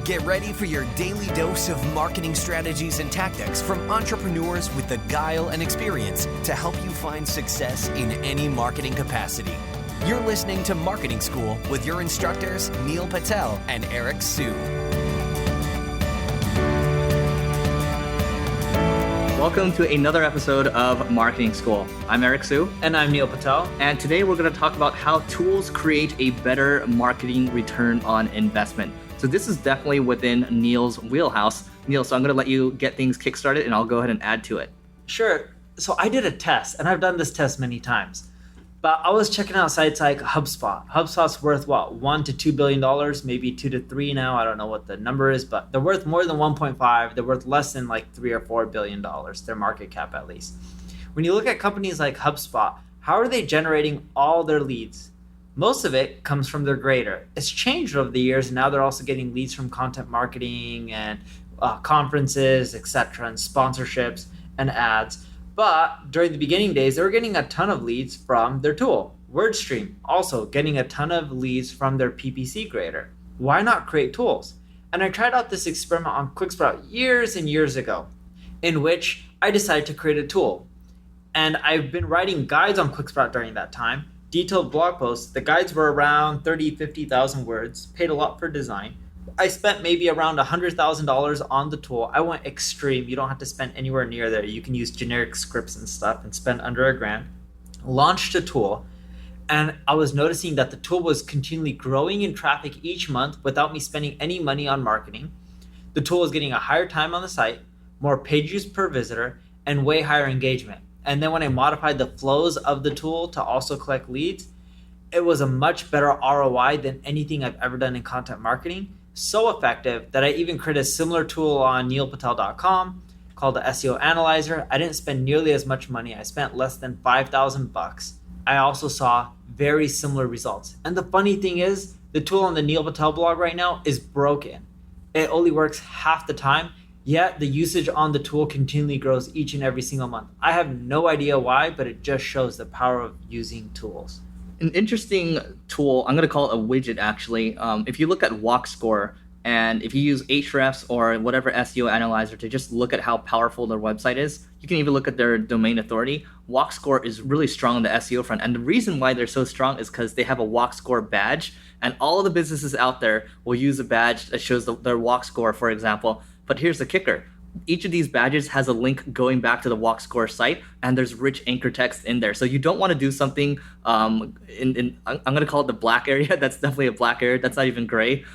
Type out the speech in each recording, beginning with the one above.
Get ready for your daily dose of marketing strategies and tactics from entrepreneurs with the guile and experience to help you find success in any marketing capacity. You're listening to Marketing School with your instructors, Neil Patel and Eric Su. Welcome to another episode of Marketing School. I'm Eric Su. And I'm Neil Patel. And today we're going to talk about how tools create a better marketing return on investment. So this is definitely within Neil's wheelhouse. Neil, so I'm going to let you get things kickstarted and I'll go ahead and add to it. Sure. So I did a test, and I've done this test many times. But I was checking out sites like HubSpot. HubSpot's worth what, $1 to $2 billion, maybe 2 to 3 now. I don't know what the number is, but they're worth more than 1.5. They're worth less than like $3 or $4 billion, their market cap at least. When you look at companies like HubSpot, how are they generating all their leads? Most of it comes from their grader. It's changed over the years, and now they're also getting leads from content marketing and conferences, etc., and sponsorships and ads. But during the beginning days, they were getting a ton of leads from their tool. WordStream also getting a ton of leads from their PPC grader. Why not create tools? And I tried out this experiment on QuickSprout years and years ago, in which I decided to create a tool. And I've been writing guides on QuickSprout during that time, detailed blog posts. The guides were around 30, 50,000 words, paid a lot for design. I spent maybe around $100,000 on the tool. I went extreme. You don't have to spend anywhere near there. You can use generic scripts and stuff and spend under $1,000. Launched a tool, and I was noticing that the tool was continually growing in traffic each month without me spending any money on marketing. The tool was getting a higher time on the site, more page views per visitor, and way higher engagement. And then when I modified the flows of the tool to also collect leads, it was a much better ROI than anything I've ever done in content marketing. So effective that I even created a similar tool on neilpatel.com called the SEO Analyzer. I didn't spend nearly as much money. I spent less than $5,000. I also saw very similar results. And the funny thing is, the tool on the Neil Patel blog right now is broken. It only works half the time. Yet the usage on the tool continually grows each and every single month. I have no idea why, but it just shows the power of using tools. An interesting tool, I'm going to call it a widget actually. If you look at WalkScore, and if you use Ahrefs or whatever SEO analyzer to just look at how powerful their website is, you can even look at their domain authority. WalkScore is really strong on the SEO front. And the reason why they're so strong is because they have a WalkScore badge. And all of the businesses out there will use a badge that shows their WalkScore, for example. But here's the kicker. Each of these badges has a link going back to the WalkScore site, and there's rich anchor text in there. So you don't want to do something I'm going to call it the black area. That's definitely a black area. That's not even gray.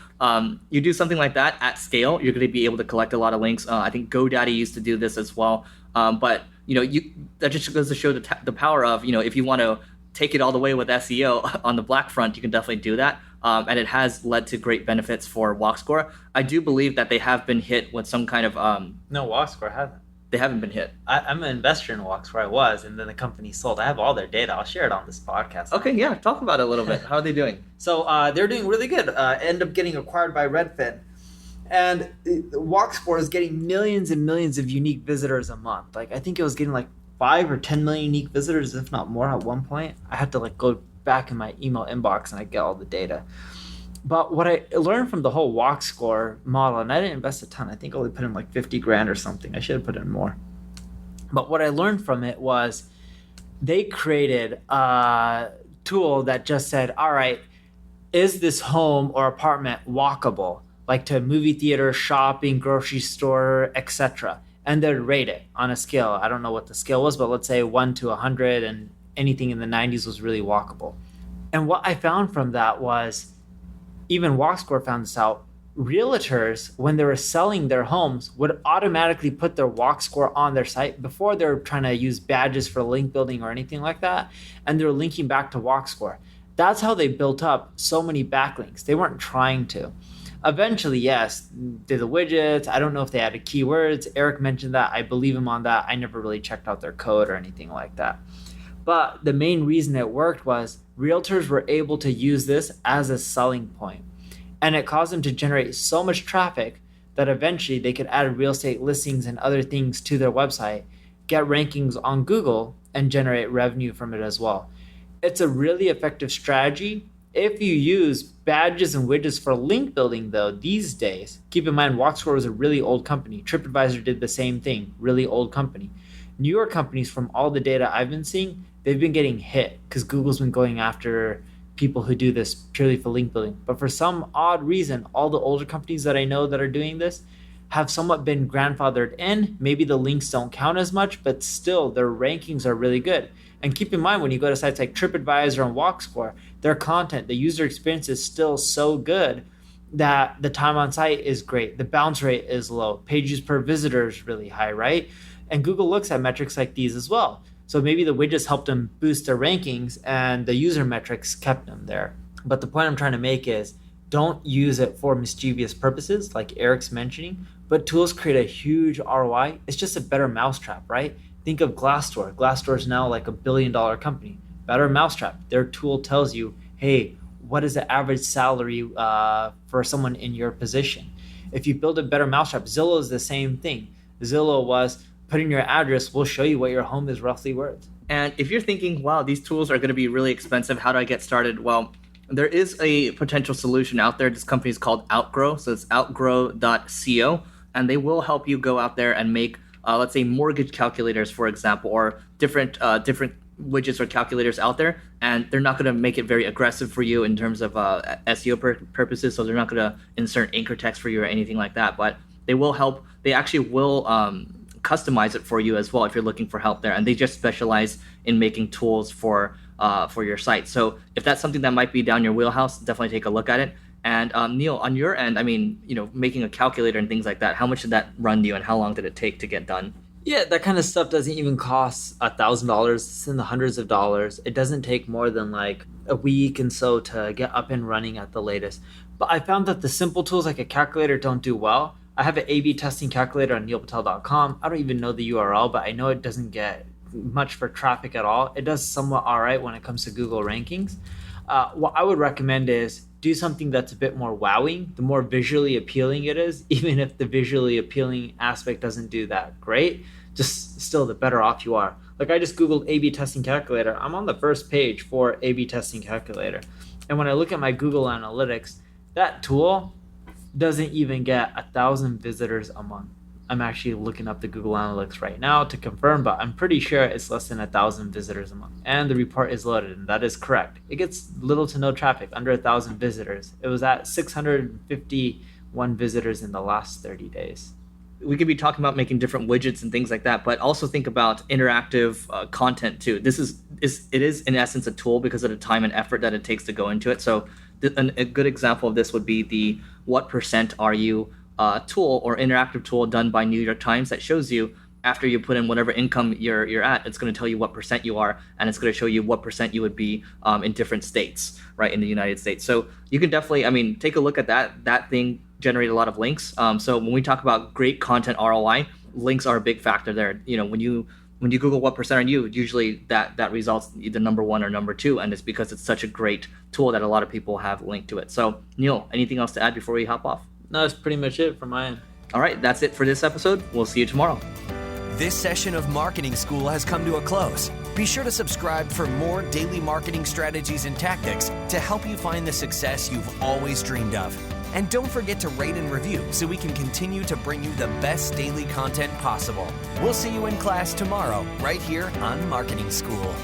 You do something like that at scale, you're going to be able to collect a lot of links. I think GoDaddy used to do this as well. But that just goes to show the power of, if you want to take it all the way with SEO on the black front, you can definitely do that. And it has led to great benefits for WalkScore. I do believe that they have been hit with some kind of... No, WalkScore hasn't. They haven't been hit. I'm an investor in WalkScore. I was, and then the company sold. I have all their data. I'll share it on this podcast. Okay, yeah. Talk about it a little bit. How are they doing? So they're doing really good. End up getting acquired by Redfin. And WalkScore is getting millions and millions of unique visitors a month. Like, I think it was getting like 5 or 10 million unique visitors, if not more at one point. I had to go back in my email inbox and I get all the data. But what I learned from the whole WalkScore model, and I didn't invest a ton, I think I only put in like $50,000 or something. I should have put in more. But what I learned from it was they created a tool that just said, all right, is this home or apartment walkable? Like to a movie theater, shopping, grocery store, etc. And they'd rate it on a scale. I don't know what the scale was, but let's say 1 to 100, and anything in the 90s was really walkable. And what I found from that was, even WalkScore found this out, realtors, when they were selling their homes, would automatically put their WalkScore on their site before they were trying to use badges for link building or anything like that. And they're linking back to WalkScore. That's how they built up so many backlinks. They weren't trying to. Eventually, yes, did the widgets. I don't know if they added keywords. Eric mentioned that. I believe him on that. I never really checked out their code or anything like that. But the main reason it worked was realtors were able to use this as a selling point. And it caused them to generate so much traffic that eventually they could add real estate listings and other things to their website, get rankings on Google, and generate revenue from it as well. It's a really effective strategy If you use badges and widgets for link building, though, these days, keep in mind WalkScore was a really old company. TripAdvisor did the same thing, really old company. Newer companies, from all the data I've been seeing, they've been getting hit because Google's been going after people who do this purely for link building. But for some odd reason, all the older companies that I know that are doing this have somewhat been grandfathered in. Maybe the links don't count as much, but still their rankings are really good. And keep in mind, when you go to sites like TripAdvisor and WalkScore, their content, the user experience is still so good that the time on site is great. The bounce rate is low. Pages per visitor is really high, right? And Google looks at metrics like these as well. So maybe the widgets helped them boost their rankings and the user metrics kept them there. But the point I'm trying to make is don't use it for mischievous purposes like Eric's mentioning, but tools create a huge ROI. It's just a better mousetrap, right? Think of Glassdoor. Glassdoor is now like $1 billion company. Better mousetrap. Their tool tells you, hey, what is the average salary for someone in your position? If you build a better mousetrap, Zillow is the same thing. Zillow was put in your address, we'll show you what your home is roughly worth. And if you're thinking, wow, these tools are going to be really expensive, how do I get started? Well, there is a potential solution out there. This company is called Outgrow. So it's outgrow.co, and they will help you go out there and make, let's say, mortgage calculators, for example, or different widgets or calculators out there. And they're not going to make it very aggressive for you in terms of SEO purposes. So they're not going to insert anchor text for you or anything like that. But they will help. They actually will customize it for you as well if you're looking for help there. And they just specialize in making tools for your site. So if that's something that might be down your wheelhouse, definitely take a look at it. And Neil, on your end, I mean, making a calculator and things like that, how much did that run you and how long did it take to get done? Yeah, that kind of stuff doesn't even cost $1,000. It's in the hundreds of dollars. It doesn't take more than like a week and so to get up and running at the latest. But I found that the simple tools like a calculator don't do well. I have an A/B testing calculator on neilpatel.com. I don't even know the URL, but I know it doesn't get much for traffic at all. It does somewhat all right when it comes to Google rankings. What I would recommend is do something that's a bit more wowing. The more visually appealing it is, even if the visually appealing aspect doesn't do that great, just still the better off you are. Like I just Googled A/B testing calculator. I'm on the first page for A/B testing calculator. And when I look at my Google Analytics, that tool doesn't even get 1,000 visitors a month. I'm actually looking up the Google Analytics right now to confirm, but I'm pretty sure it's less than 1,000 visitors a month. And the report is loaded, and that is correct. It gets little to no traffic, under 1,000 visitors. It was at 651 visitors in the last 30 days. We could be talking about making different widgets and things like that, but also think about interactive content too. It is in essence a tool because of the time and effort that it takes to go into it. So a good example of this would be the What Percent Are You tool or interactive tool done by New York Times that shows you after you put in whatever income you're at, it's going to tell you what percent you are, and it's going to show you what percent you would be in different states, right, in the United States. So you can definitely, take a look at that. That thing generated a lot of links. So when we talk about great content ROI, links are a big factor there. When you Google what percent are you, usually that results either number 1 or number 2, and it's because it's such a great tool that a lot of people have linked to it. So Neil, anything else to add before we hop off? No, that's pretty much it from my end. All right, that's it for this episode. We'll see you tomorrow. This session of Marketing School has come to a close. Be sure to subscribe for more daily marketing strategies and tactics to help you find the success you've always dreamed of. And don't forget to rate and review so we can continue to bring you the best daily content possible. We'll see you in class tomorrow, right here on Marketing School.